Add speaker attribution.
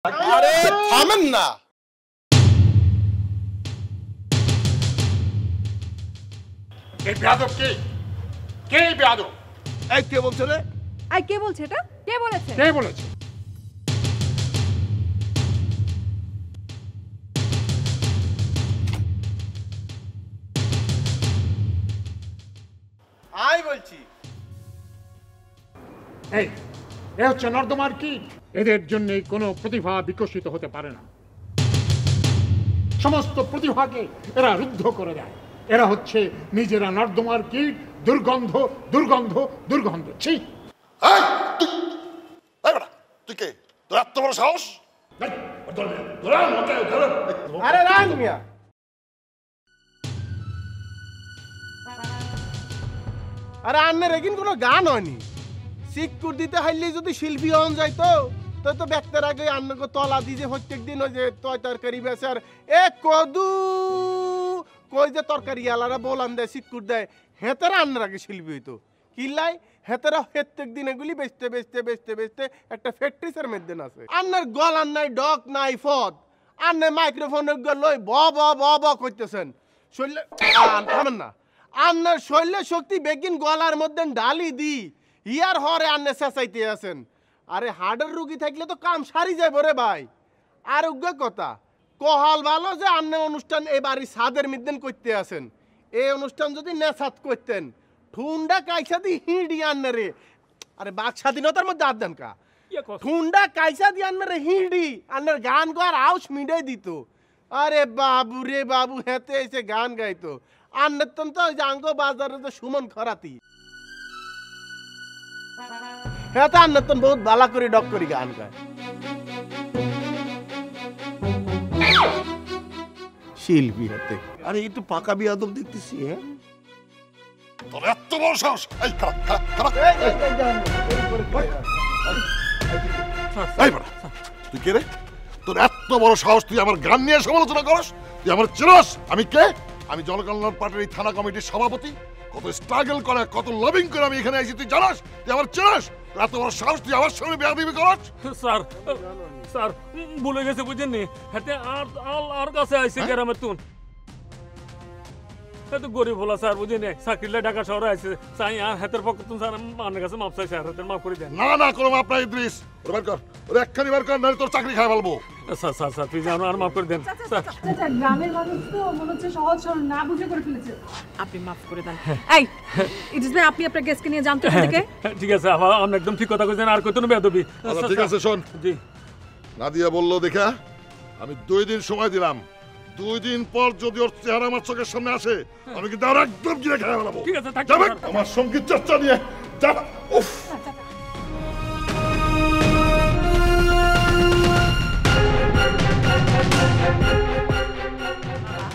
Speaker 1: আরে থামেন না।
Speaker 2: এই বেয়াদব কে? কে বেয়াদব?
Speaker 1: এই কে বলছে রে?
Speaker 3: আই কে বলছে এটা? কে বলেছে?
Speaker 2: কে বলেছে?
Speaker 1: আই বলছি।
Speaker 2: এই এ হচ্ছে নর্দমার কীট। এদের জন্য কোনো প্রতিভা বিকশিত হতে পারে না। সমস্ত প্রতিভাকে এরা রুদ্ধ করে দেয়। এরা হচ্ছে নিজেরা নর্দমার কীট। দুর্গন্ধ দুর্গন্ধ দুর্গন্ধ। ছি!
Speaker 4: তুই কে? তোর এত বড় সাহস?
Speaker 1: আরে রান মিয়া, আরে আন্নের এগিন কোনো গান হয়নি। সিকুর দিতে হাইলে যদি শিল্পী হন যাইতো তো তো ব্যক্তির আগে আন্নকে তলা দিয়ে প্রত্যেক দিন ওই যে তরকারি বেচে আর এ কদু কই যে তরকারি আলারা বলান দেয় সিকুর দেয় হেতেরা আন্নার আগে শিল্পী হইতো। কিল্লাই হেতেরা প্রত্যেক দিন এগুলি বেচতে বেচতে বেচতে বেচতে একটা ফ্যাক্টরিসের মধ্যে আছে। আন্নার গলার নাই ডক নাই ফদ, আন্নে মাইক্রোফোন লই ব ব ব ব করতেছেন। শৈলে থামেন না। আন্নার শৈলে শক্তি বেগিন গলার মধ্যে ডালি দি ইয়ার হরে আন্নে চেঁচাইতে আছেন। আরে হার্টের রুগী থাকলে তো কাম সারি যাইব রে ভাই। আর উগ্র কথা কহাল ভালো যে আন্নে অনুষ্ঠান এই বাড়ি ছাদের মধ্যে করতে আছেন। এই অনুষ্ঠান যদি নেশাত করতেন ঠুন্ডা কাইসা দি হিঁড়ি আন্নে রে। আরে বাক স্বাধীনতার মধ্যে আর দেন কা ঠুন্ডা কাইসা দি আন্নে রে হিঁড়ি আন্নের গান গাওয়ার আউস মিডাই দিত। আরে বাবু রে বাবু হেতে এসে গান গাইতো। আন্নের তো জাঙ্গ বাজারে তো সুমন খরাতি হ্যাঁ তো আন্নের তো বহুত বালা করে ডক করি গান গায়। শিল্পী হাতে
Speaker 4: আরে একটু পাকা বিয়াদব দেখতেছি। হ্যাঁ তোর এত বড় সাহস? এই খারাপ খারাপ খারাপ। এই বড় তুই কে রে? তোর এত বড় সাহস তুই আমার গান নিয়ে সমালোচনা করস? তুই আমার চিনস? আমি কে? আমি জনকল্যাণ পার্টির এই থানা কমিটির সভাপতি। কত স্ট্রাগল করে কত লবিং করে আমি এখানে এসেছি তুই জানাস? তুই আমার চিনস? এত বড় সাহস তুই আমার সঙ্গে বেয়াদবি করস?
Speaker 5: স্যার স্যার ভুলে গেছে বুঝেননি হাতে আর আর কাছে আইছে গ্রামের তুন। এত গরিব হলা স্যার বুঝেনি চাকরিলে ঢাকা শহরে আইছে চাই আর হাতের পক্ষ তুন স্যার আমার কাছে মাপ চাই স্যার হাতের মাফ করে দেন।
Speaker 4: না না কোনো মাপ নাই ইদ্রিস। ওর বের কর, ওর একখানি বের কর নাহলে তোর চাকরি খাই ফেলবো।
Speaker 5: স্যার স্যার স্যার প্লিজ আর মাফ করে দেন স্যার।
Speaker 3: চাচা গ্রামের মানুষ তো মনে হচ্ছে সহজ সরল না বুঝে করে ফেলেছে। আপনি মাফ করে দেন। এই ইটস ভাই আপনি আপনার গেস্টকে নিয়ে জানতে থেকে
Speaker 5: ঠিক আছে আবার আপনি একদম ঠিক কথা কইছেন আর কইতো না বেয়াদবি।
Speaker 4: আচ্ছা ঠিক আছে শোন।
Speaker 5: জি
Speaker 4: নাদিয়া বললো দেখা আমি 2 দিন সময় দিলাম। 2 দিন পর যদি ওর চেহারা আমার চোখের সামনে আসে আমি কিন্তু আর একদম গিয়ে খেয়ে ফেলাবো।
Speaker 5: ঠিক আছে
Speaker 4: যাবে আমার সঙ্গীত চর্চা নিয়ে যাবে। উফ